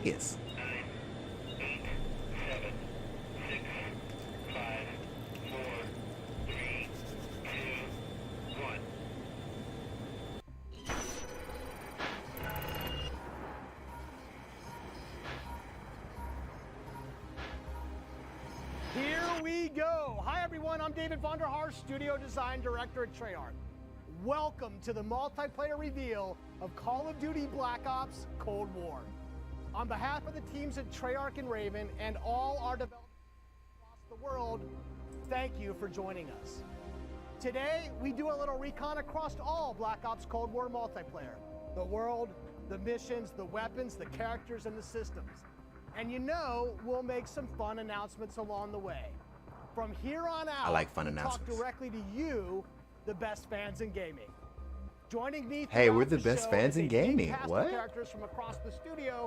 Vegas. 9, 8, 7, 6, 5, 4, 3, 2, 1. Here we go. Hi everyone, I'm David Vonderhaar, Studio Design Director at Treyarch. Welcome to the multiplayer reveal of Call of Duty Black Ops Cold War. On behalf of the teams at Treyarch and Raven and all our developers across the world, thank you for joining us. Today, we do a little recon across all Black Ops Cold War multiplayer. The world, the missions, the weapons, the characters, and the systems. And you know, we'll make some fun announcements along the way. From here on out, I like fun we'll announcements. talk directly to you, the best fans in gaming. Joining me Hey, we're throughout the best show fans is in a gaming. big cast of What? characters from across the studio,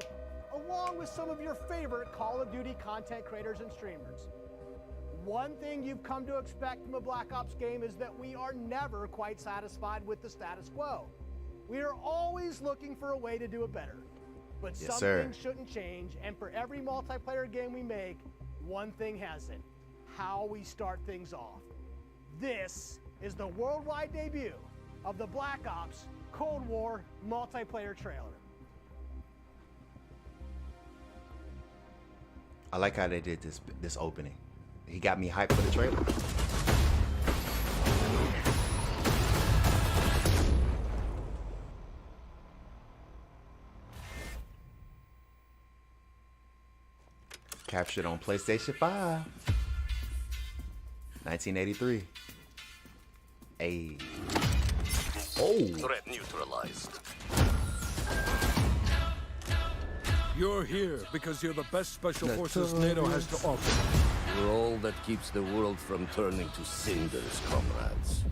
along with some of your favorite Call of Duty content creators and streamers. One thing you've come to expect from a Black Ops game is that we are never quite satisfied with the status quo. We are always looking for a way to do it better. But Yes, some sir. things shouldn't change, and for every multiplayer game we make, one thing hasn't: how we start things off. This is the worldwide debut of the Black Ops Cold War multiplayer trailer. I like how they did this opening. He got me hyped for the trailer. Captured on PlayStation 5. 1983. Hey. Oh. Threat neutralized. You're here because you're the best special forces NATO has to offer. We're all that keeps the world from turning to cinders, comrades.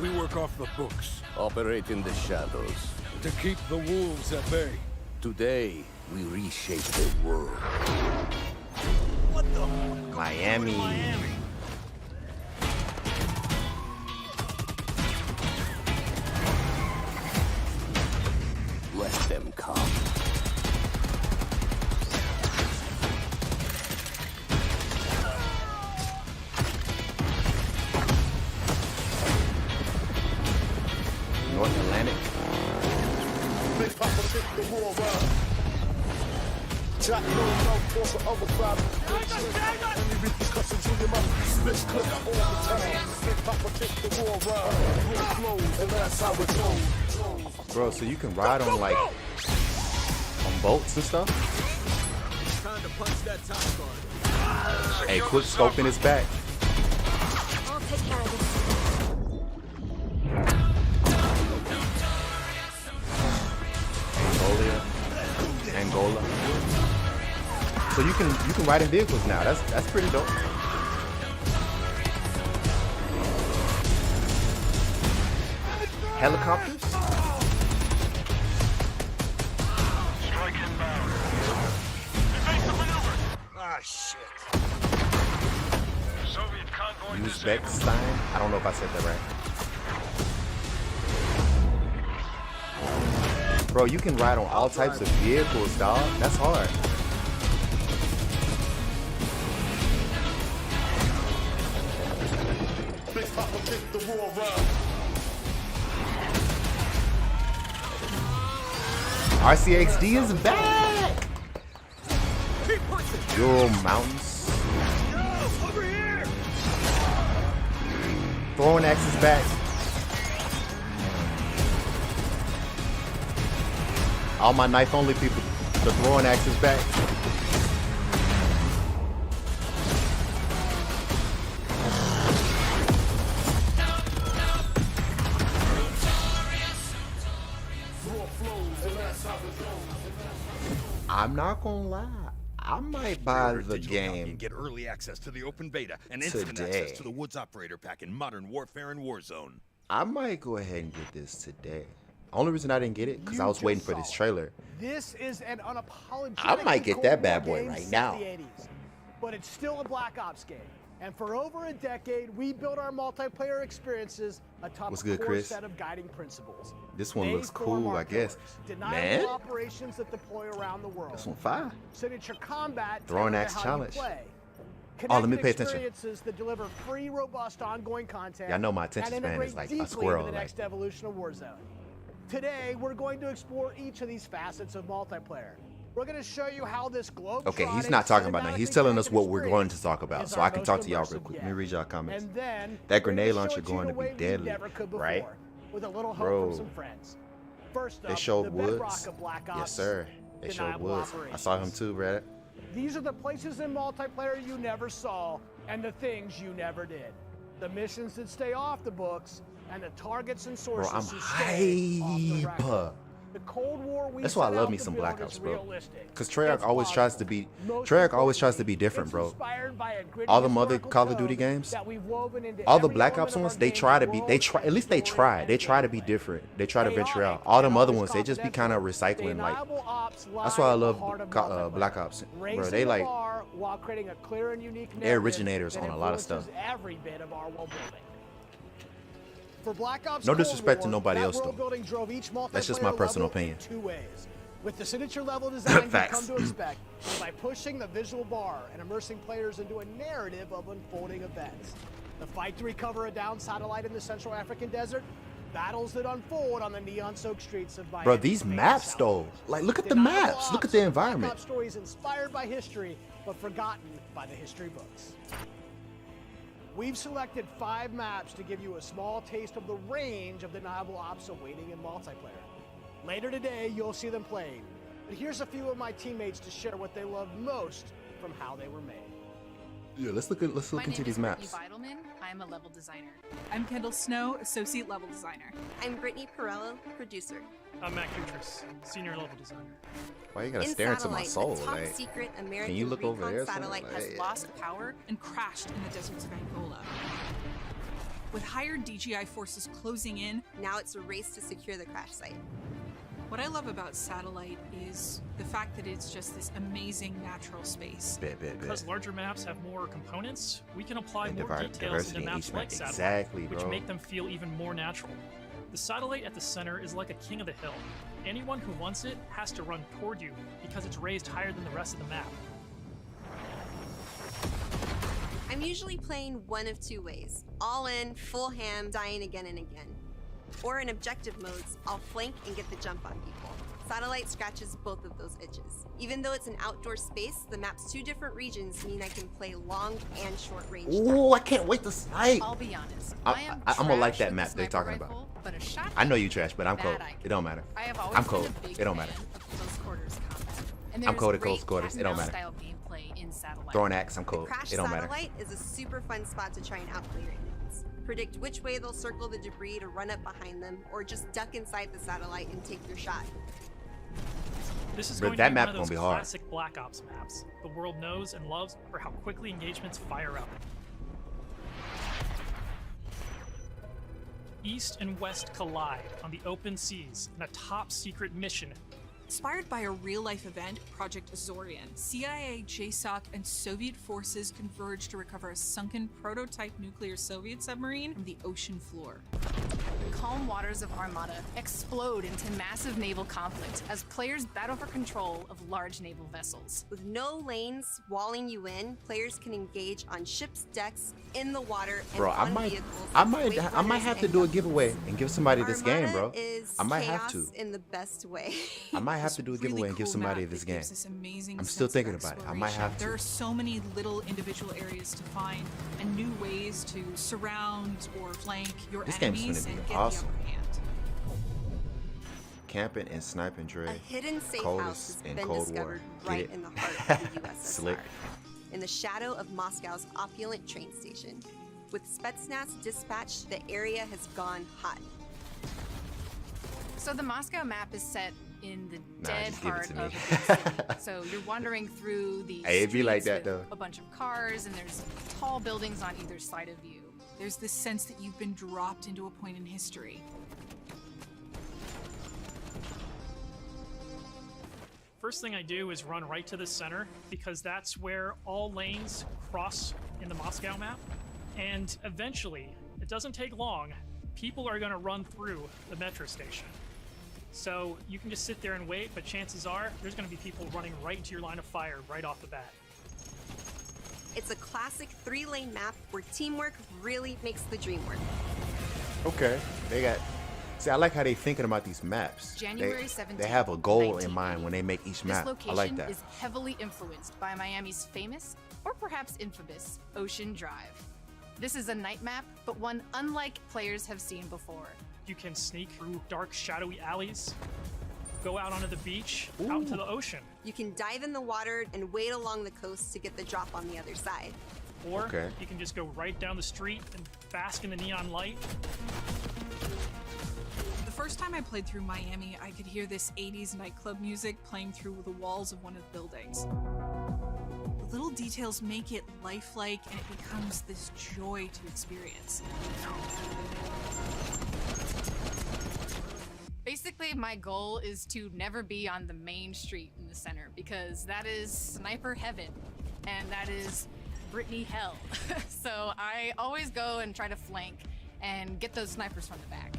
We work off the books Operate in the shadows. to keep the wolves at bay. Today, we reshape the world. Miami. Let them come. North Atlantic. Big Papa took the war around. Jack no force of other crowd. Any repercussions in your mouth. Split clip all the time. Big Papa took the war around. War flows, and that's how it goes. Bro, so you can ride on like on boats and stuff? Time to punch that time card. Hey, quick scope in his back. I'll take care of this. Angola. So you can ride in vehicles now. That's pretty dope. Helicopters? Strike inbound. Evasive maneuver. Ah, shit. Soviet convoy disabled. Uzbekistan? I don't know if I said that right. Bro, you can ride on all types of vehicles, dog. That's hard. Big Papa took the war around. RCXD is back! Euro Mountains. Over here! Throwing Axe is back. All my knife only people, the throwing axe is back. I'm not gonna lie, I might buy the game Get early access to the open beta and instant access to the today. Woods Operator Pack in Modern Warfare and Warzone. I might go ahead and get this today. Only reason I didn't get it because I was waiting for this trailer. This is an unapologetic I might get that bad boy game right since now. the 80s, but it's still a Black Ops game. And for over a decade, we built our multiplayer experiences atop What's a good, core Chris? set of guiding principles. This one They looks form cool, our I guess. pillars, Man, deniable operations that deploy around the world. this one fire. Signature combat, Throwing tailored axe to how challenge. you play. Oh, let me Connected pay attention. experiences that deliver free, robust, ongoing content. Y'all know my attention and span integrate is like a deeply squirrel, into the like- next evolution of Warzone. Today, we're going to explore each of these facets of multiplayer. We're going to show you how this globe. Okay, he's not talking about that. He's telling us what we're going to talk about, so I can talk to y'all real quick. Let me read y'all comments. And then That we're grenade gonna launcher show it to you going in to a be way we deadly, never could before, right? With a little help Bro. from some friends. First up, They showed the Woods. bedrock of Black Ops. Yes, sir. They showed deniable Woods. I operations. saw him too, Brad. These are the places in multiplayer you never saw and the things you never did. The missions that stay off the books and the targets and Bro, sources I'm who stay off the hype. record. The Cold War we That's why I set love out me to some build Black is Ops, bro. realistic. Because Treyarch It's always tries to plausible. be, Most Treyarch always tries to importantly, be different, it's bro. inspired by a gritty All the other historical Call of Duty code games, that we've woven into all the every Black element Ops of our ones, they game's try to be, world, at least they story, try. and They try to be gameplay. different. They try to venture Chaotic out. All and them other always ones, they just be kind of confidential. recycling. Like, Deniable ops lie that's why I at the love heart of multiplayer. Black Ops, bro. Raising They the like, bar while creating a clear and unique they're narrative originators that on a lot of influences stuff. every bit of our world building. For Black Ops No Cold disrespect to War, nobody that else, world though. building drove each That's just my multiplayer personal level in opinion. two ways. With the signature level design you've Facts. come to expect, and by pushing the visual bar and immersing players into a narrative of unfolding events. The fight to recover a downed satellite in the Central African desert, battles that unfold on the neon-soaked streets of Miami. bro, these maps though. Like, look at the maps. Look at the environment. Black Ops stories inspired by history, but forgotten by the history books. We've selected 5 maps to give you a small taste of the range of deniable ops awaiting in multiplayer. Later today, you'll see them playing. But here's a few of my teammates to share what they love most from how they were made. Yeah, let's look into these maps. Vitalman. I'm a level designer. I'm Kendall Snow, associate level designer. I'm Brittany Perello, producer. I'm Matt Kutris, senior level designer. Why you gotta In stare into my Satellite, soul? the top Like, secret American you look over recon there, satellite something? has Like, Lost power and crashed in the deserts of Angola. With higher DGI forces closing in, Now it's a race to secure the crash site. what I love about Satellite is the fact that it's just this amazing natural space. bet. Because larger maps have more components, we can apply And more details diversity into in maps each like map. Satellite, Exactly, which bro. make them feel even more natural. The satellite at the center is like a king of the hill. Anyone who wants it has to run toward you because it's raised higher than the rest of the map. I'm usually playing one of 2 ways. All in, full ham, dying again and again. Or in objective modes, I'll flank and get the jump on people. Satellite scratches both of those itches. Even though it's an outdoor space, the map's 2 different regions mean I can play long and short range. Ooh, I can't wait to snipe. I'll be honest. I'm gonna like that map they're talking about. But a shotgun, I know you trash, but I'm cold. that I can It don't matter. I have always I'm been cold. a big It don't fan matter. of close quarters combat. And I'm there's cold at great close quarters. It don't cat and matter. mouse style gameplay in Satellite. Throwing axe, I'm cold. Crash It don't matter. Satellite is a super fun spot to try and outplay your enemies. Predict which way they'll circle the debris to run up behind them, or just duck inside the satellite and take your shot. This is But going that to be map one of those gonna be hard. classic Black Ops maps the world knows and loves for how quickly engagements fire up. East and West collide on the open seas in a top-secret mission. Inspired by a real-life event, Project Azorian, CIA, JSOC, and Soviet forces converged to recover a sunken prototype nuclear Soviet submarine from the ocean floor. The calm waters of Armada explode into massive naval conflict as players battle for control of large naval vessels. With no lanes walling you in, players can engage on ships' decks, in the water, and Bro, on I vehicles. might have to do a giveaway and give somebody this game, bro. Armada is I might have chaos to. in the best way. I might have to do a Really giveaway and give cool somebody map this that game. gives this amazing I'm still sense of thinking about it. I might have exploration. There to. are so many little individual areas to find and new ways to surround or flank your This game's enemies gonna be and get awesome. the upper hand. Camping and sniping Dre. A hidden safe Coldest house has in been Cold War. discovered Get right it? in the heart of the USSR. Slick. In the shadow of Moscow's opulent train station. With Spetsnaz dispatched, the area has gone hot. So the Moscow map is set in the Nah, dead just give it heart to me. of a big city. So you're wandering through these Hey, it be like streets that, with though. a bunch of cars, and there's tall buildings on either side of you. There's this sense that you've been dropped into a point in history. First thing I do is run right to the center because that's where all lanes cross in the Moscow map. And eventually, it doesn't take long, people are gonna run through the metro station. So you can just sit there and wait, but chances are there's gonna be people running right into your line of fire right off the bat. It's a classic 3-lane map where teamwork really makes the dream work. Okay, they got. See, I like how they thinking about these maps. January 17th, they have a goal in mind when they make each map. This location I like that. is heavily influenced by Miami's famous, or perhaps infamous, Ocean Drive. This is a night map, but one unlike players have seen before. You can sneak through dark, shadowy alleys, go out onto the beach, out into the ocean. You can dive in the water and wade along the coast to get the drop on the other side. Or you can just go right down the street and bask in the neon light. The first time I played through Miami, I could hear this 80s nightclub music playing through the walls of one of the buildings. The little details make it lifelike, and it becomes this joy to experience. Basically, my goal is to never be on the main street in the center because that is sniper heaven and that is Britney hell. So I always go and try to flank and get those snipers from the back.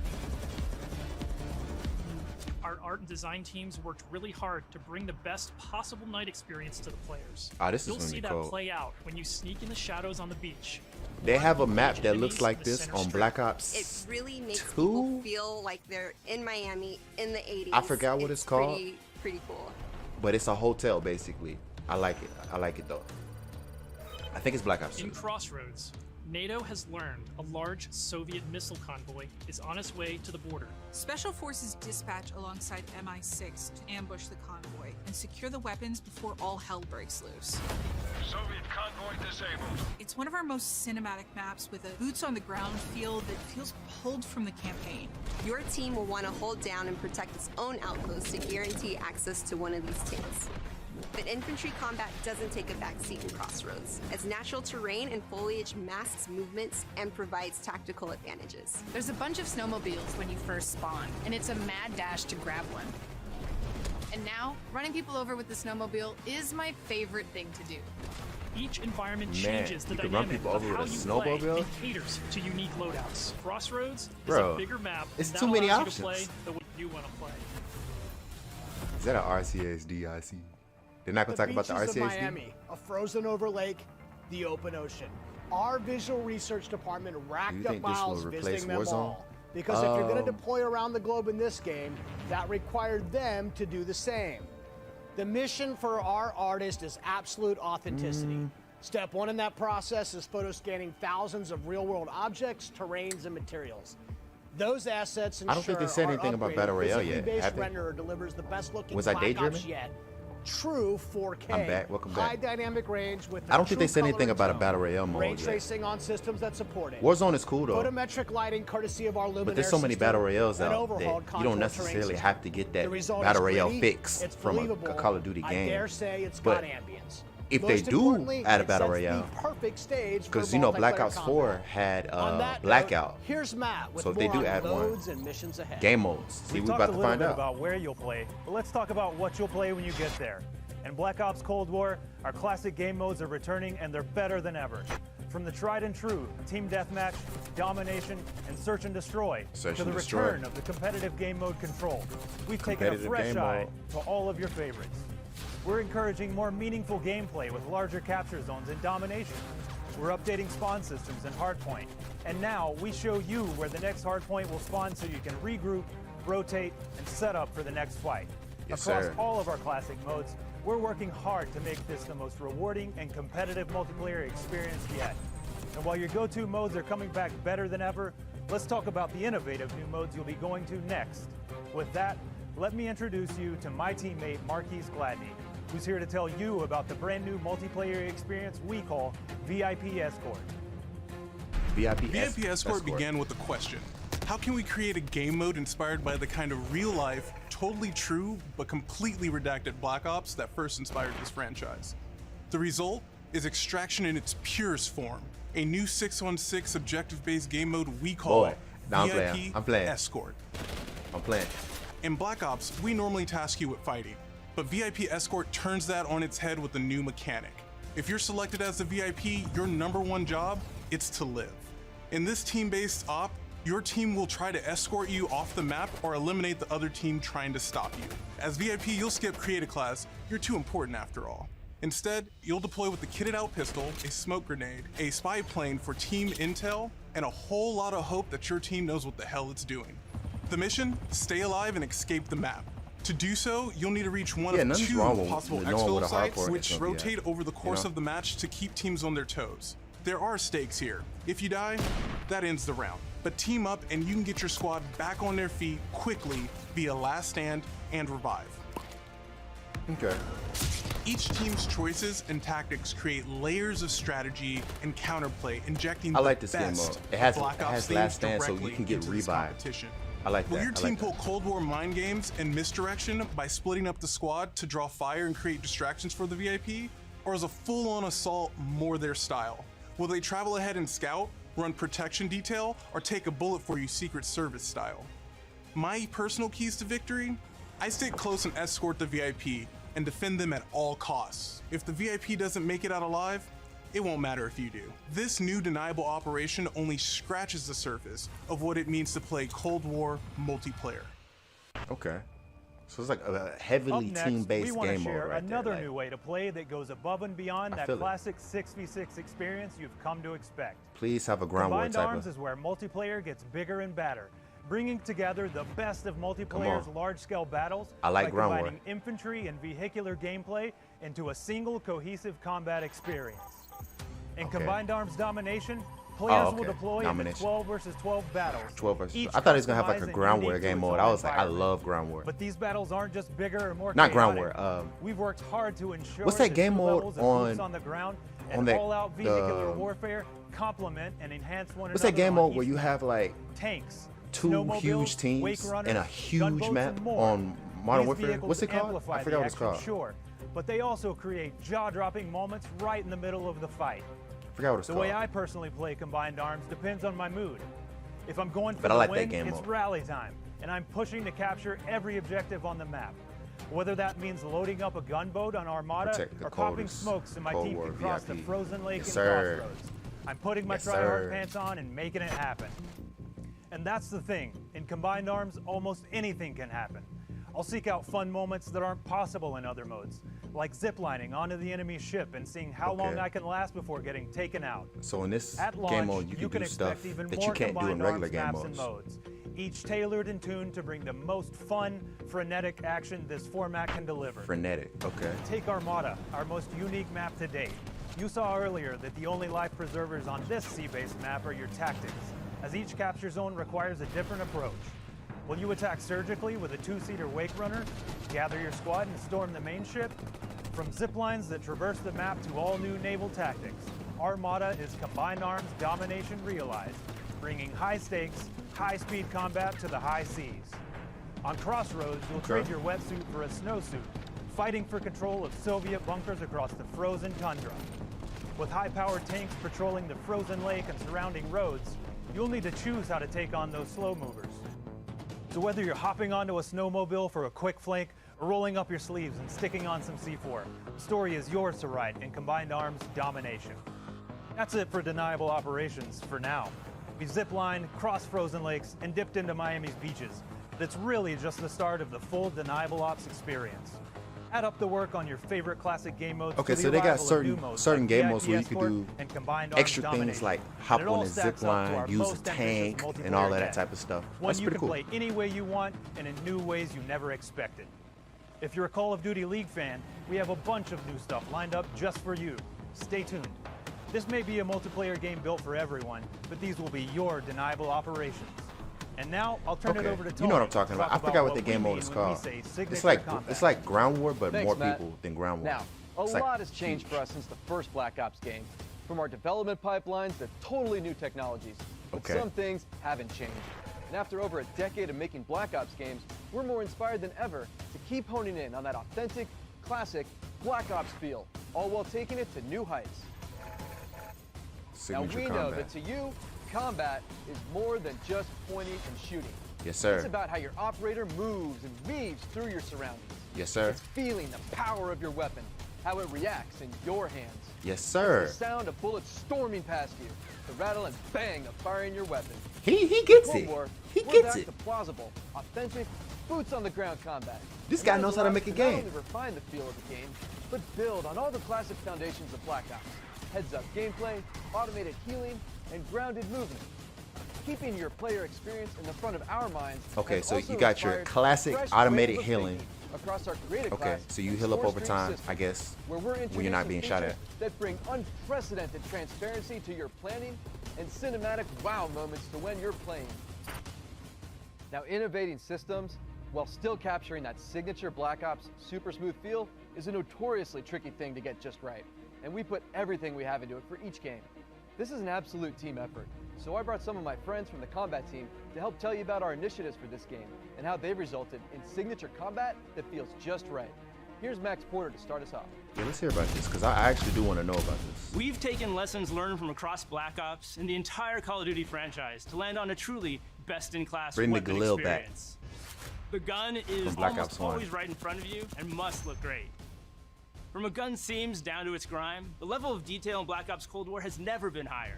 Our art and design teams worked really hard to bring the best possible night experience to the players. This is You'll really see cool. that play out when you sneak in the shadows on the beach. They have a map that looks like this on Black Ops It really makes 2? people feel like they're in Miami in the 80s. I forgot what it's called. Pretty cool. But it's a hotel, basically. I like it. I like it, though. I think it's Black Ops 2. In Crossroads, NATO has learned a large Soviet missile convoy is on its way to the border. Special forces dispatch alongside MI6 to ambush the convoy and secure the weapons before all hell breaks loose. Soviet convoy disabled. It's one of our most cinematic maps with a boots-on-the-ground feel that feels pulled from the campaign. Your team will want to hold down and protect its own outpost to guarantee access to one of these tanks. But infantry combat doesn't take a backseat in Crossroads, as natural terrain and foliage masks movements and provides tactical advantages. There's a bunch of snowmobiles when you first spawn, and it's a mad dash to grab one. And now, running people over with the snowmobile is my favorite thing to do. Each environment changes the you can run dynamic people of over how with a you play snowmobile? and caters to unique loadouts. Crossroads is Bro, a bigger map. it's that too many allows you to options. play the way you want to play. Is that an RCSD? They're not going to talk about the beaches of RCSD? Miami, a frozen over lake, the open ocean. Our visual research department Do you racked up think this will miles replace visiting them Warzone? all. Because if you're going to deploy around the globe in this game, that required them to do the same. The mission for our artist is absolute authenticity. Step one in that process is photo scanning thousands of real-world objects, terrains, and materials. Those assets ensure I don't think they said anything about Battle Royale yet, based have they? renderer delivers the best looking Was I Black Ops daydreaming? yet. True 4K. I'm back. Welcome back. High dynamic range with I don't think true they said color anything and about a tone. Battle Royale Ray mode yet. tracing on systems that support it. Warzone is cool, though. Photometric lighting courtesy of our Luminaire But there's so many system Battle Royales and out that overhauled you contour don't terrain necessarily system. have to get that The result Battle is Royale gritty, fix it's from a believable. Call of Duty I game. dare say it's But got ambience. if Most they do importantly, add a it Battle sets the Royale, perfect stage for because you know Black multiplayer Ops 4 combat. had On that Blackout. note, here's Matt with So if they more do on add one, loads and missions ahead. game modes. See, We we're talked about a to little find bit out. about where you'll play, but let's talk about what you'll play when you get there. In Black Ops Cold War, our classic game modes are returning and they're better than ever. From the tried and true Team Deathmatch, Domination, and Search and Destroy, Search to the and Destroy. return of the competitive game mode Control, we've taken a Competitive fresh game eye mode. to all of your favorites. We're encouraging more meaningful gameplay with larger capture zones in Domination. We're updating spawn systems in Hardpoint. And now we show you where the next Hardpoint will spawn so you can regroup, rotate, and set up for the next fight. Yes, Across sir. all of our classic modes, we're working hard to make this the most rewarding and competitive multiplayer experience yet. And while your go-to modes are coming back better than ever, let's talk about the innovative new modes you'll be going to next. With that, let me introduce you to my teammate Marquise Gladney, who's here to tell you about the brand new multiplayer experience we call VIP Escort. VIP Escort began with a question. How can we create a game mode inspired by the kind of real-life, totally true, but completely redacted Black Ops that first inspired this franchise? The result is Extraction in its purest form, a new 6-on-6 objective-based game mode we call I'm playing. Escort. I'm playing. In Black Ops, we normally task you with fighting. But VIP Escort turns that on its head with a new mechanic. If you're selected as the VIP, your #1 job, it's to live. In this team-based op, your team will try to escort you off the map or eliminate the other team trying to stop you. As VIP, you'll skip creative class, you're too important after all. Instead, you'll deploy with a kitted out pistol, a smoke grenade, a spy plane for team intel, and a whole lot of hope that your team knows what the hell it's doing. The mission? Stay alive and escape the map. To do so, you'll need to reach one of 2 possible exfil sites, which rotate over the course of the match to keep teams on their toes. There are stakes here. If you die, that ends the round. But team up and you can get your squad back on their feet quickly via last stand and revive. Okay. Each team's choices and tactics create layers of strategy and counterplay, injecting I like the this game best mode. It has Black Ops last stand, themes so you directly can get into this revived. competition. I like that. Will your team I like pull Cold War mind games and misdirection by splitting up the squad to draw fire and create distractions for the VIP? Or is a full-on assault more their style? Will they travel ahead and scout, run protection detail, or take a bullet for you Secret Service style? My personal keys to victory? I stick close and escort the VIP and defend them at all costs. If the VIP doesn't make it out alive, it won't matter if you do. This new deniable operation only scratches the surface of what it means to play Cold War multiplayer. Okay. So it's like a heavily team-based game mode right there. We want to share another new way to play that goes above and beyond that classic 6v6 experience you've come to expect. Please have a ground war type of... Combined Arms is where multiplayer gets bigger and badder, bringing together the best of multiplayer's large-scale battles by combining infantry and vehicular gameplay into a single cohesive combat experience. In Combined Arms Domination, players will deploy in 12 versus 12 battles. 12 versus 12. I thought he was going to have like a ground war game mode. I was like, I love ground war. But these battles aren't just bigger or more Not chaotic. ground war. We've worked hard to ensure what's that game mode on the ground and all-out vehicular warfare complement and enhance one another. What's that game mode where you have like tanks, 2 huge teams and a huge map on Modern Warfare? What's it called? I forgot what it's called. Sure, but they also create jaw-dropping moments right in the middle of the fight. The way I personally play Combined Arms depends on my mood. If I'm going for I the like win, that game it's mode. rally time, and I'm pushing to capture every objective on the map. Whether that means loading up a gunboat on Armada or popping smokes so my team can cross the frozen lake in Crossroads. I'm putting my tryhard pants on and making it happen. And that's the thing. In Combined Arms, almost anything can happen. I'll seek out fun moments that aren't possible in other modes, like ziplining onto the enemy ship and seeing how long I can last before getting taken out. So in this At launch, game mode, you can do stuff that you can't do in regular game modes. Each tailored and tuned to bring the most fun, frenetic action this format can deliver. Frenetic, okay. Take Armada, our most unique map to date. You saw earlier that the only life preservers on this sea-based map are your tactics, as each capture zone requires a different approach. Will you attack surgically with a 2-seater Wake Runner, gather your squad and storm the main ship? From ziplines that traverse the map to all new naval tactics, Armada is Combined Arms Domination realized, bringing high stakes, high-speed combat to the high seas. On Crossroads, you'll trade your wetsuit for a snowsuit, fighting for control of Soviet bunkers across the frozen tundra. With high-powered tanks patrolling the frozen lake and surrounding roads, you'll need to choose how to take on those slow movers. So whether you're hopping onto a snowmobile for a quick flank or rolling up your sleeves and sticking on some C4, the story is yours to write in Combined Arms Domination. That's it for Deniable Operations for now. We've ziplined, crossed frozen lakes, and dipped into Miami's beaches. That's really just the start of the full Deniable Ops experience. Add up the work on your favorite classic game modes. Okay, so they got certain game modes where you can do extra things like hop on a zip line, use a tank, and all of that type of stuff. That's pretty cool. One you can play any way you want and in new ways you never expected. If you're a Call of Duty League fan, we have a bunch of new stuff lined up just for you. Stay tuned. This may be a multiplayer game built for everyone, but these will be your Deniable Operations. And now I'll turn it over to Tony. You know what I'm talking about. I forgot what the game mode is called. It's like ground war, but more people than ground war. Now, a lot has changed for us since the first Black Ops game. From our development pipelines to totally new technologies. But some things haven't changed. And after over a decade of making Black Ops games, we're more inspired than ever to keep honing in on that authentic, classic Black Ops feel, all while taking it to new heights. Now we know that to you, combat is more than just pointing and shooting. Yes, sir. It's about how your operator moves and weaves through your surroundings. Yes, sir. It's feeling the power of your weapon, how it reacts in your hands. Yes, sir. The sound of bullets storming past you, the rattle and bang of firing your weapon. He gets Cold it. War, He we're gets back it. to plausible, authentic, boots on the ground combat. This And guy that knows how to allows make a us not game. only refine the feel of the game, but build on all the classic foundations of Black Ops. Heads-up gameplay, automated healing, and grounded movement. Keeping your player experience in the front of our minds. Okay, has so also you got your inspired classic fresh automated ways of healing. thinking across our creative Okay, class so you and heal up over Scorestreaks time, system, I guess, where we're when you're not being introducing shot at. features that bring unprecedented transparency to your planning and cinematic wow moments to when you're playing. Now, innovating systems while still capturing that signature Black Ops super smooth feel is a notoriously tricky thing to get just right, and we put everything we have into it for each game. This is an absolute team effort, so I brought some of my friends from the combat team to help tell you about our initiatives for this game and how they've resulted in signature combat that feels just right. Here's Max Porter to start us off. Yeah, let's hear about this, because I actually do want to know about this. We've taken lessons learned from across Black Ops and the entire Call of Duty franchise to land on a truly best-in-class Bring the weapon Galil back. experience. The gun is Black almost Ops 1. always right in front of you and must look great. From a gun seams down to its grime, the level of detail in Black Ops Cold War has never been higher.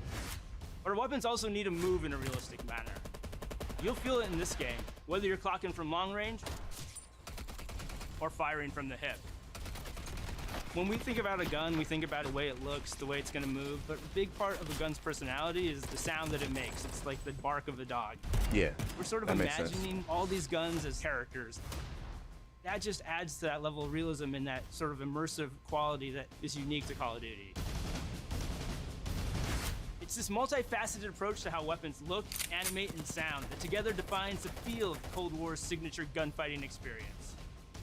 But our weapons also need to move in a realistic manner. You'll feel it in this game, whether you're clocking from long range or firing from the hip. When we think about a gun, we think about the way it looks, the way it's going to move, but a big part of a gun's personality is the sound that it makes. It's like the bark of a dog. Yeah, We're sort of that makes sense. imagining all these guns as characters. That just adds to that level of realism and that sort of immersive quality that is unique to Call of Duty. It's this multifaceted approach to how weapons look, animate, and sound that together defines the feel of Cold War's signature gunfighting experience.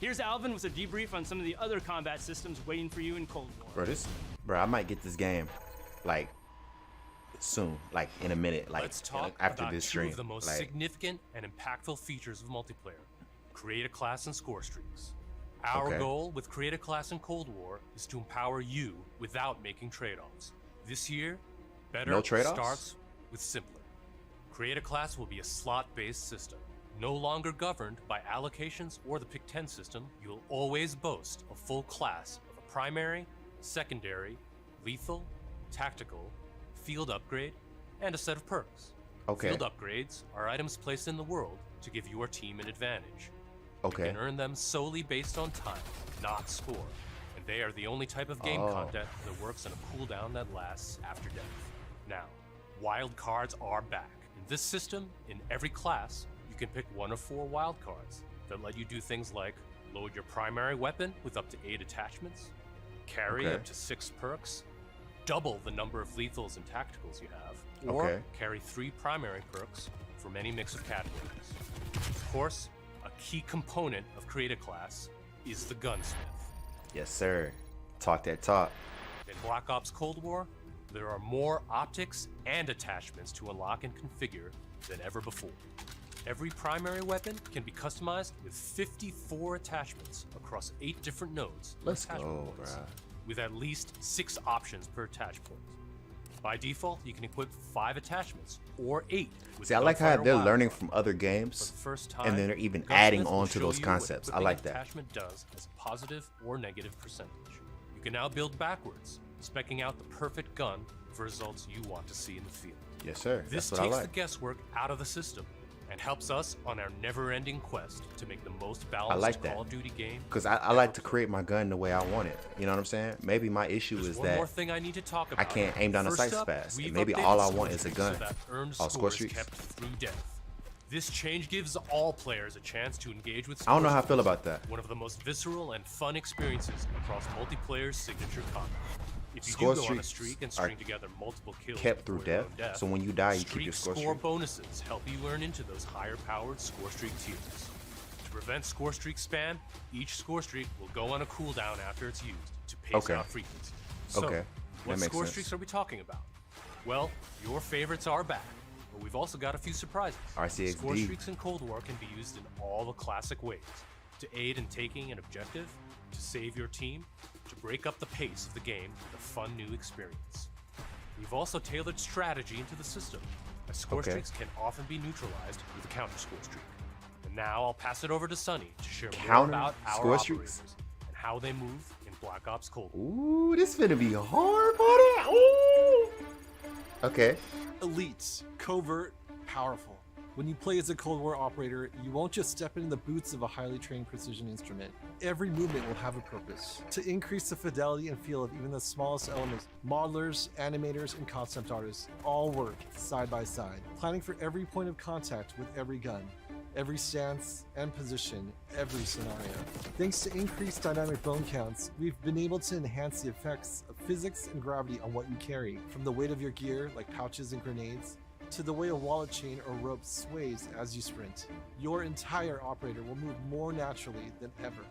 Here's Alvin with a debrief on some of the other combat systems waiting for you in Cold War. Bro, I might get this game, like, soon, like in a minute, like Let's talk after about this two stream. of the most like, significant and impactful features of multiplayer. Create a class and score streaks. Our Okay. goal with Create a Class in Cold War is to empower you without making trade-offs. This year, better No trade-offs? starts with simpler. Create a Class will be a slot-based system. No longer governed by allocations or the Pick 10 system, you'll always boast a full class of a primary, secondary, lethal, tactical, field upgrade, and a set of perks. Okay. Field upgrades are items placed in the world to give your team an advantage. Okay. You can earn them solely based on time, not score. And they are the only type of game Oh. content that works on a cooldown that lasts after death. Now, wild cards are back. In this system, in every class, you can pick one of 4 wild cards that let you do things like load your primary weapon with up to 8 attachments, carry Okay. up to 6 perks, double the number of lethals and tacticals you have, or Okay. carry 3 primary perks from any mix of categories. Of course, a key component of Create a Class is the Gunsmith. yes, sir. Talk that talk. In Black Ops Cold War, there are more optics and attachments to unlock and configure than ever before. Every primary weapon can be customized with 54 attachments across 8 different nodes. of Let's attachment go, points, bruh. with at least 6 options per attach point. By default, you can equip 5 attachments or 8. With See, I like how Gunfire they're Wild learning Card. from other games, For the first and time, then they're even Gunsmith adding will on to show those you what concepts. I equipping like an that. attachment does as a positive or negative percentage. You can now build backwards, specking out the perfect gun for results you want to see in the field. Yes, sir. This That's what I takes like. the guesswork out of the system and helps us on our never-ending quest to make the most balanced like that. Call of Duty game. Because I like to create my gun the way I want it. You know what I'm saying? Maybe my issue There's is one more that thing I need to talk about. I can't aim down the First sights up, fast. we've And maybe updated all I score want is a streaks gun. So that earned Oh, score is Scorestreaks? kept through death. This change gives all players a chance to engage with I don't know how I Scorestreaks, feel about that. One of the most visceral and fun experiences across multiplayer's signature combat. If you do go on a Scorestreaks streak and are string together multiple kills kept through before your own death, so when you die, you keep your streak score score streak. bonuses help you earn into those higher-powered score streak tiers. To prevent score streak spam, each score streak will go on a cooldown after it's used to pace Okay. out frequency. So, Okay, that what makes score sense. streaks are we talking about? Well, your favorites are back, but we've also got a few surprises. RCXD. Score streaks in Cold War can be used in all the classic ways: to aid in taking an objective, to save your team, to break up the pace of the game with a fun new experience. We've also tailored strategy into the system, as score Okay. streaks can often be neutralized with a counter score streak. And Now I'll pass it over to Sunny to share more Counter about our score operators streaks. and how they move in Black Ops Cold War. Ooh, this finna be hard, buddy. Ooh. Okay. Elites, covert, powerful. When you play as a Cold War operator, you won't just step into the boots of a highly trained precision instrument. Every movement will have a purpose. To increase the fidelity and feel of even the smallest elements, modelers, animators, and concept artists all work side by side, planning for every point of contact with every gun, every stance and position, every scenario. Thanks to increased dynamic bone counts, we've been able to enhance the effects of physics and gravity on what you carry, from the weight of your gear, like pouches and grenades, to the way a wallet chain or rope sways as you sprint. Your entire operator will move more naturally than ever.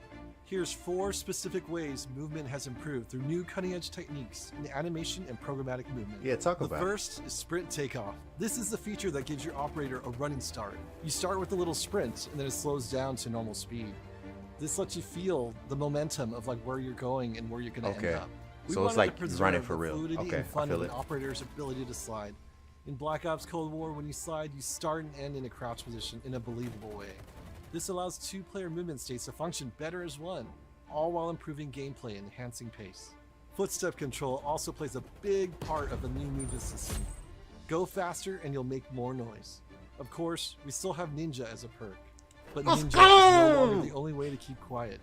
Here's 4 specific ways movement has improved through new cutting-edge techniques in animation and programmatic movement. Yeah, talk about it. The first is sprint takeoff. This is the feature that gives your operator a running start. You start with a little sprint, and then it slows down to normal speed. This lets you feel the momentum of like where you're going and where you're going to end up. So it's like running for real. Okay, I feel it. An operator's ability to slide. In Black Ops Cold War, when you slide, you start and end in a crouch position in a believable way. This allows 2-player movement states to function better as one, all while improving gameplay and enhancing pace. Footstep control also plays a big part of the new movement system. Go faster and you'll make more noise. Of course, we still have Ninja as a perk, but Ninja is no longer the only way to keep quiet.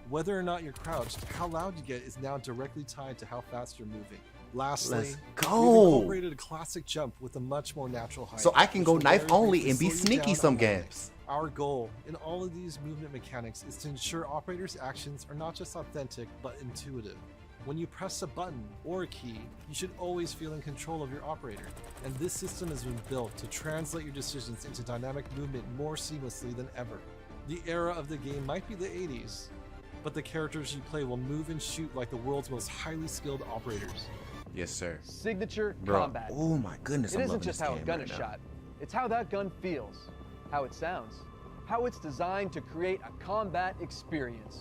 Whether or not you're crouched, how loud you get is now directly tied to how fast you're moving. Lastly, Let's we've go. incorporated a classic jump with a much more natural height. So I can go which will knife very only briefly and be slow you sneaky down some on landing. games. Our goal in all of these movement mechanics is to ensure operators' actions are not just authentic, but intuitive. When you press a button or a key, you should always feel in control of your operator. And this system has been built to translate your decisions into dynamic movement more seamlessly than ever. The era of the game might be the 80s, but the characters you play will move and shoot like the world's most highly skilled operators. Yes, sir. Signature Bro. combat. Oh my goodness, It I'm isn't loving just this how a game gun right is now. shot. It's how that gun feels, how it sounds, how it's designed to create a combat experience.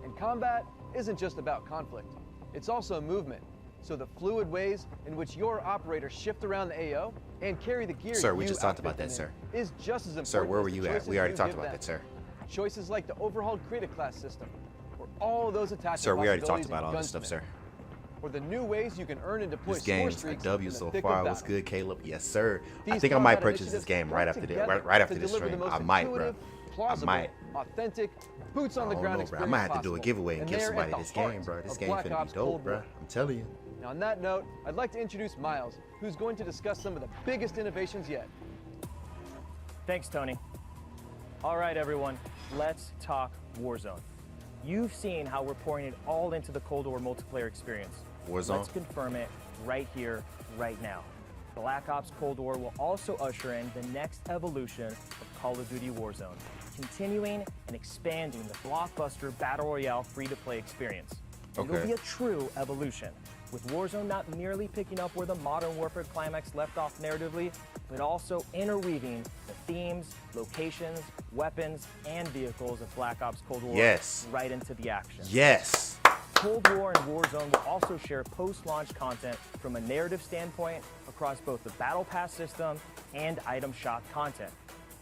And combat isn't just about conflict. It's also movement. So the fluid ways in which your operators shift around the AO and carry the gear Sir, we you just talked outfit about them that, in sir. is just as important. Sir, where as were the you at? choices We already you talked give about them. that, sir. Choices like the overhauled creative class system, or all those attachment Sir, we already talked possibilities about in all this stuff, Gunsmith, sir. or the new ways you can earn and deploy This game's a Scorestreaks W in the so thick of far. What's battle. good, Caleb? Yes, sir. I These think I might combat purchase this initiatives game work right after this, together right after to this deliver the stream. most I might, bro. intuitive, I plausible, might. authentic, boots on the I don't ground know, bro. I experience might have to do a possible. giveaway and And give they're somebody at the this game, heart bro. This of game Black finna Ops be dope, Cold bro. War. I'm telling you. Now, on that note, I'd like to introduce Miles, who's going to discuss some of the biggest innovations yet. Thanks, Tony. All right, everyone, let's talk Warzone. You've seen how we're pouring it all into the Cold War multiplayer experience. Warzone. Let's confirm it right here, right now. Black Ops Cold War will also usher in the next evolution of Call of Duty Warzone, continuing and expanding the blockbuster Battle Royale free-to-play experience. It'll Okay. be a true evolution, with Warzone not merely picking up where the Modern Warfare climax left off narratively, but also interweaving the themes, locations, weapons, and vehicles of Black Ops Cold War Yes. right into the action. Yes. Cold War and Warzone will also share post-launch content from a narrative standpoint across both the Battle Pass system and item shop content.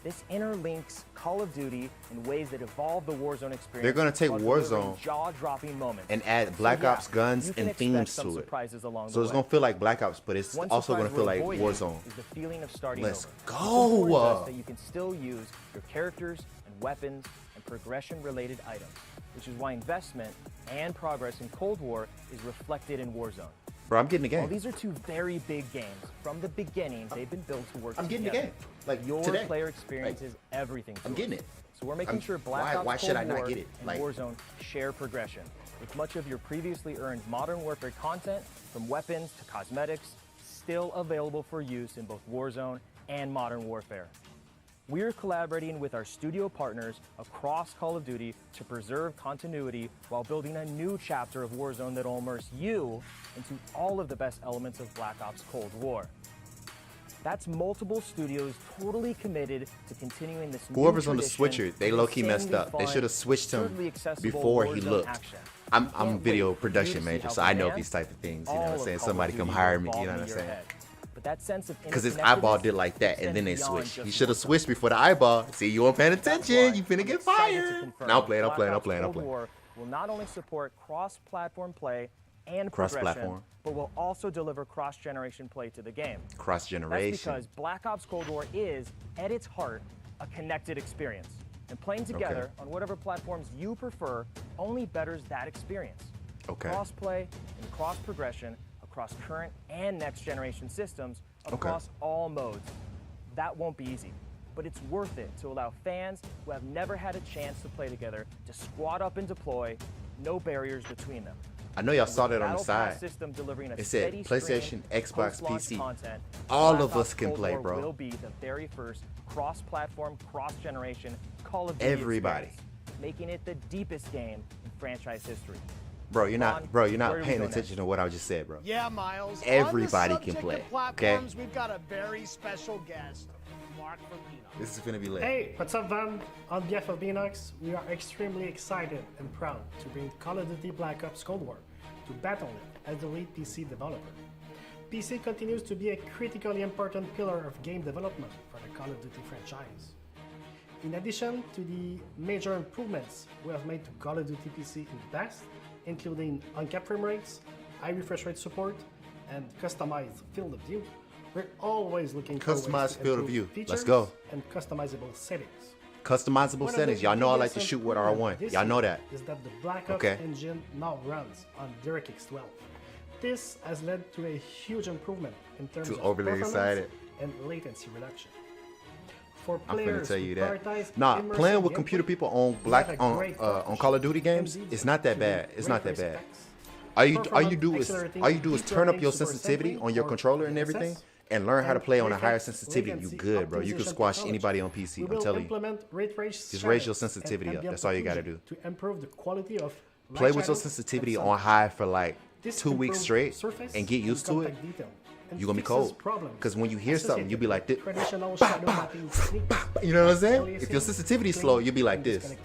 This interlinks Call of Duty in ways that evolve the Warzone experience. They're gonna take while delivering Warzone jaw-dropping moments and add Black So, yeah, Ops guns you can and expect themes some to it. surprises along So the it's way. gonna feel like Black Ops, but it's One also gonna surprise feel we're like avoiding Warzone. Is the feeling of starting Let's over. go. This informs us that you can still use your characters and weapons and progression-related items, which is why investment and progress in Cold War is reflected in Warzone. Bro, I'm getting the game. While these are two very big games, from the beginning, they've been built to work I'm getting the together. game. Like, your today. player experience Like, is everything to I'm us. getting it. So we're making sure Black Ops why Cold should I not War get it? and Like- Warzone share progression, with much of your previously earned Modern Warfare content, from weapons to cosmetics, still available for use in both Warzone and Modern Warfare. We're collaborating with our studio partners across Call of Duty to preserve continuity while building a new chapter of Warzone that'll immerse you into all of the best elements of Black Ops Cold War. That's multiple studios totally committed to continuing this new Whoever's on the tradition switcher, they of low-key messed insanely up. They fun, should have switched him absurdly accessible before he Warzone looked. action. I'm Can't video wait for you production to see major, how so I know fans these type of things. You know what I'm all of saying? Call of Somebody Duty come will hire me. evolve You know what I'm in your saying? head. But that sense of Because his eyeball did like that, and then they switched. He should have switched before the eyeball. See, you weren't paying attention. You finna get fired. Now I'm playing. Cold War will not only support cross-platform play and progression, but will also deliver cross-generation play to the game. Cross-generation. That's because Black Ops Cold War is, at its heart, a connected experience. And playing together on whatever platforms you prefer only betters that experience. Cross-play and cross-progression across current and next-generation systems across all modes. That won't be easy, but it's worth it to allow fans who have never had a chance to play together to squad up and deploy, no barriers between them. I know y'all saw that on the side. It said PlayStation, Xbox, PC. All of us can play, bro. Will be the very first cross-platform, cross-generation Call of Duty Everybody. making it the deepest game in franchise history. Bro, you're not paying attention to what I just said, bro. Yeah, Miles. Everybody can play. Okay. We've got a very special guest, Mark from Beanox. This is gonna be lit. Hey, what's up, Van? On behalf of Beanox, we are extremely excited and proud to bring Call of Duty Black Ops Cold War to Battle.net as the lead PC developer. PC continues to be a critically important pillar of game development for the Call of Duty franchise. In addition to the major improvements we have made to Call of Duty PC in the past, including uncapped frame rates, high refresh rate support, and customized field of view, we're always looking for ways Customized to field of improve view. features Let's go. and customizable settings. Customizable settings. Y'all know I like to shoot with R1. Y'all know that. Is that the Black Ops engine now runs on DirectX 12. This has led to a huge improvement in terms of performance and latency reduction. For I'm finna players tell you who that. prioritize Nah, immersive playing with gameplay, computer people on we have a great on Call of Duty games, it's not that bad. It's not that bad. All you do is turn up your sensitivity on your controller and everything, and learn how to play on a higher sensitivity. You good, bro. You can squash anybody on PC. I'm telling you. Just raise your sensitivity up. That's all you gotta do. To improve the quality of Play with your sensitivity on high for like 2 weeks straight and get used to it. You're gonna be cold. Because when you hear something, you'll be like this. You know what I'm saying? If your sensitivity is slow, you'll be like this.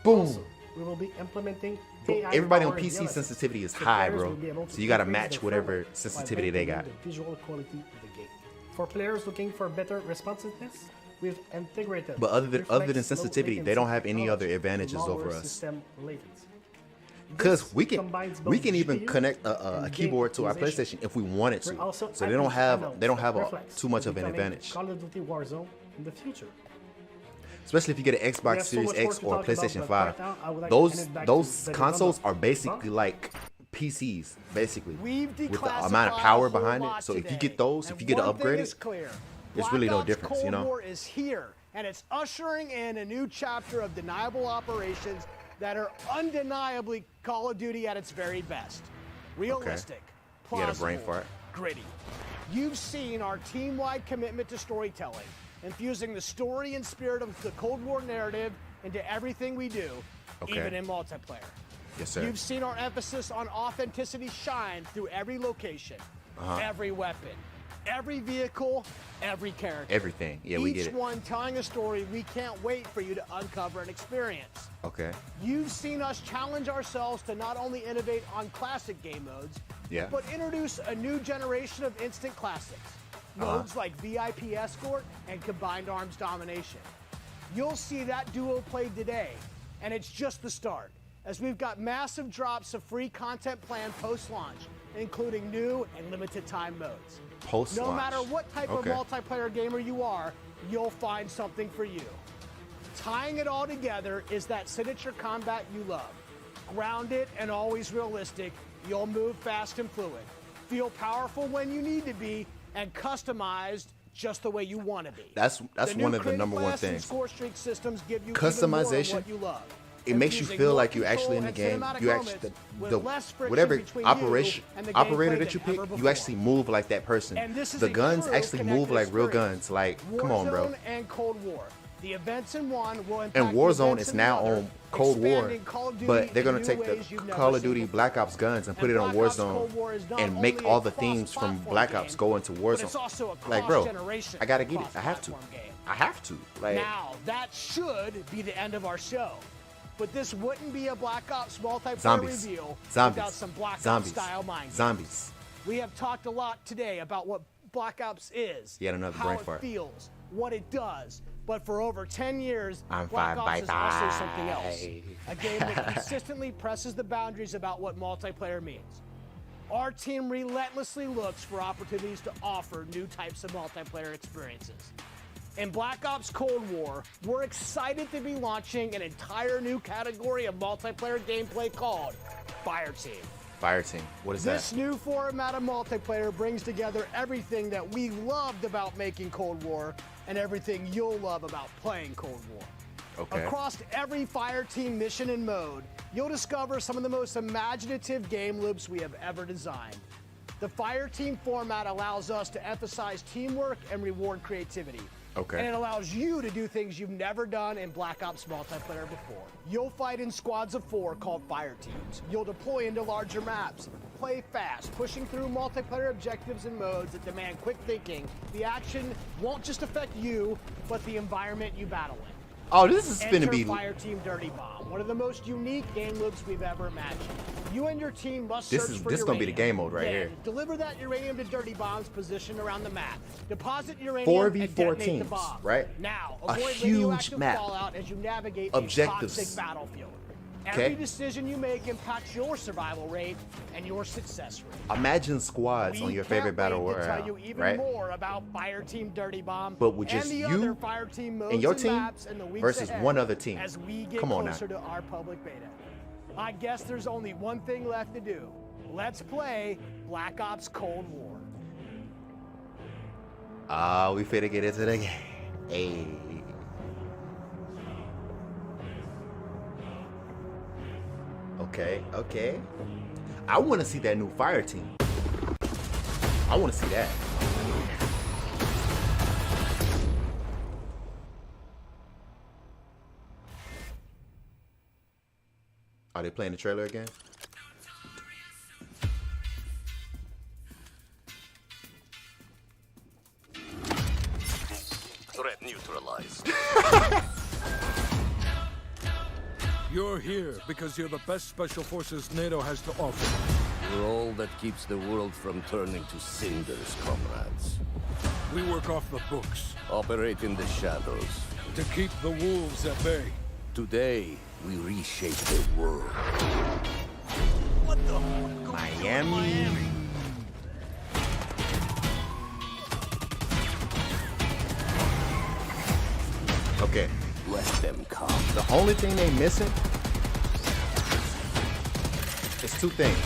Boom. We will be implementing Everybody on PC sensitivity is high, bro. So you gotta match whatever sensitivity they got. Visual quality of the game. For players looking for better responsiveness, we've integrated. But other than sensitivity, they don't have any other advantages over us. Because we can even connect a keyboard to our PlayStation if we wanted to. So they don't have too much of an advantage. Call of Duty Warzone in the future. Especially if you get an Xbox Series X or a PlayStation 5. Those consoles are basically like PCs, basically, with the amount of power behind it. So if you get those, if you get to upgrade it, it's really no difference, you know? Cold War is here, and it's ushering in a new chapter of deniable operations that are undeniably Call of Duty at its very best. Realistic, You had a brain plausible, fart. gritty. You've seen our team-wide commitment to storytelling, infusing the story and spirit of the Cold War narrative into everything we do, even in multiplayer. Yes, sir. You've seen our emphasis on authenticity shine through every location, every weapon, every vehicle, every character. Everything. Yeah, we get it. Each one telling a story we can't wait for you to uncover and experience. Okay. You've seen us challenge ourselves to not only innovate on classic game modes, but introduce a new generation of instant classics. Modes like VIP Escort and Combined Arms Domination. You'll see that duo played today, and it's just the start, as we've got massive drops of free content planned post-launch, including new and limited time modes. Post-launch. No matter what type of multiplayer gamer you are, you'll find something for you. Tying it all together is that signature combat you love. Grounded and always realistic, you'll move fast and fluid. Feel powerful when you need to be, and customized just the way you want to be. That's one of the number one things. Scorestreaks systems give you Customization. what you love. It makes you feel like you're actually in the game. You actually whatever operator that you pick, you actually move like that person. The guns actually move like real guns. Like, come on, bro. And Cold War. The events in one will impact And Warzone events is in now the other, on Cold War, expanding Call of Duty but they're gonna in take new the ways you've Call never of Duty seen Black Ops guns and put it on Black Ops Cold War Warzone is not and only make a all the themes from cross-platform Black Ops game, go into but it's Warzone. also a Like, bro, cross-generation I gotta get it. I have to. cross-platform game. I have to. Like, Now, that should be the end of our show. But this wouldn't be a Black Ops multiplayer Zombies. reveal Zombies. without some Black Ops Zombies. style mindset. Zombies. We have talked a lot today about what Black Ops is, Yet another how brain it fart. feels, what it does. But for over 10 years, I'm Black fine, Ops is bye-bye. also something else. A game that consistently presses the boundaries about what multiplayer means. Our team relentlessly looks for opportunities to offer new types of multiplayer experiences. In Black Ops Cold War, we're excited to be launching an entire new category of multiplayer gameplay called Fire Team. Fire Team. What is This that? new format of multiplayer brings together everything that we loved about making Cold War and everything you'll love about playing Cold War. Okay. Across every Fire Team mission and mode, you'll discover some of the most imaginative game loops we have ever designed. The Fire Team format allows us to emphasize teamwork and reward creativity. Okay. And it allows you to do things you've never done in Black Ops multiplayer before. You'll fight in squads of 4 called Fire Teams. You'll deploy into larger maps, play fast, pushing through multiplayer objectives and modes that demand quick thinking. The action won't just affect you, but the environment you battle in. Oh, this is Enter finna be. Fire Team Dirty Bomb, one of the most unique game loops we've ever imagined. You and your team must This search is- for this gonna be the uranium. game mode right Then here. Deliver that uranium to Dirty Bomb's position around the map. Deposit uranium 4v4 and detonate the teams, bomb. right? Now, A avoid huge radioactive map. fallout as you navigate Objectives. a toxic battlefield. Okay. Every decision you make impacts your survival rate and your success rate. Imagine squads on your favorite battle Wait to tell royale, you even right? more about Fire Team Dirty Bomb But with and just the you other Fire Team modes and your team maps in the weeks versus ahead one other team. as we get Come on now. closer to our public beta. I guess there's only one thing left to do. Let's play Black Ops Cold War. We finna get into the game. Hey. Okay, okay. I want to see that new Fire Team. I want to see that. Are they playing the trailer again? Threat neutralized. You're here because you're the best special forces NATO has to offer. We're all that keeps the world from turning to cinders, comrades. We work off the books. Operate in the shadows. To keep the wolves at bay. Today, we reshape the world. What the? Miami. Okay. Let them come. The only thing they missing is two things.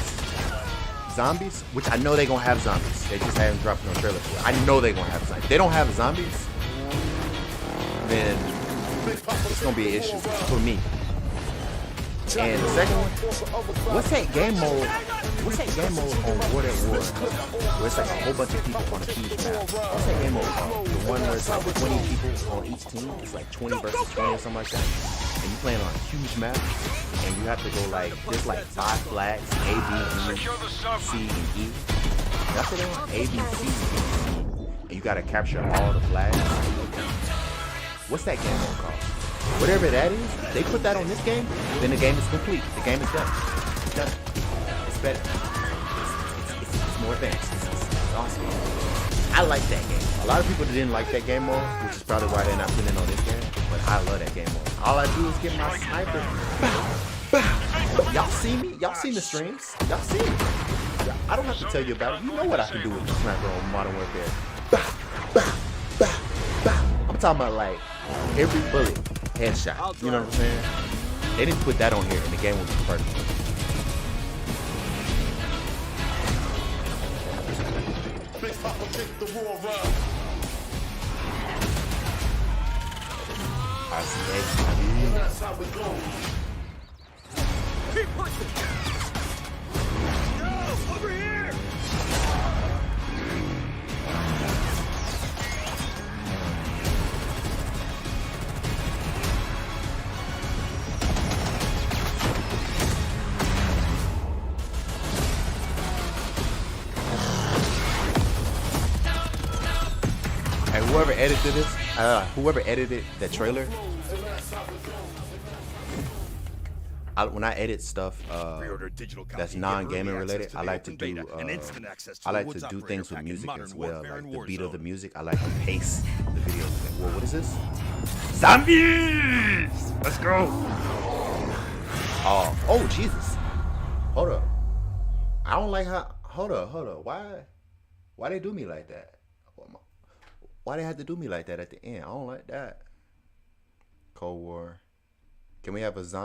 Zombies, which I know they gonna have zombies. They just haven't dropped no trailer for it. I know they gonna have zombies. If they don't have zombies, then it's gonna be an issue for me. And the second one, what's that game mode? What's that game mode on World at War? Where it's like a whole bunch of people on a huge map. What's that game mode called? The one where it's like 20 people on each team. It's like 20 versus 20 or something like that. And you playing on a huge map, and you have to go like there's like 5 flags: A, B, C, and E. That's what they want. A, B, C, and E. And you gotta capture all the flags. What's that game mode called? Whatever that is, if they put that on this game, then the game is complete. The game is done. It's done. It's better. It's more things. It's awesome. I like that game. A lot of people didn't like that game mode, which is probably why they're not putting it on this game. But I love that game mode. All I do is get my sniper. Bow, bow. Y'all see me? Y'all seen the streams? Y'all see me? I don't have to tell you about it. You know what I can do with the sniper on Modern Warfare. Bow, bow, bow, bow. I'm talking about like every bullet. Headshot. You know what I'm saying? They didn't put that on here and the game would be perfect. Big Papa kick the war around. I see That's how we go. Keep pushing. No, over here. Whoever edited this, whoever edited that trailer, when I edit stuff that's non-gaming related, I like to do things with music as well. Like the beat of the music, I like to pace the video. Whoa, what is this? Zombies! Let's go. Oh Jesus! Hold up. I don't like how. Hold up. Why they do me like that? Why they had to do me like that at the end? I don't like that. Cold War. Can we have a zombie?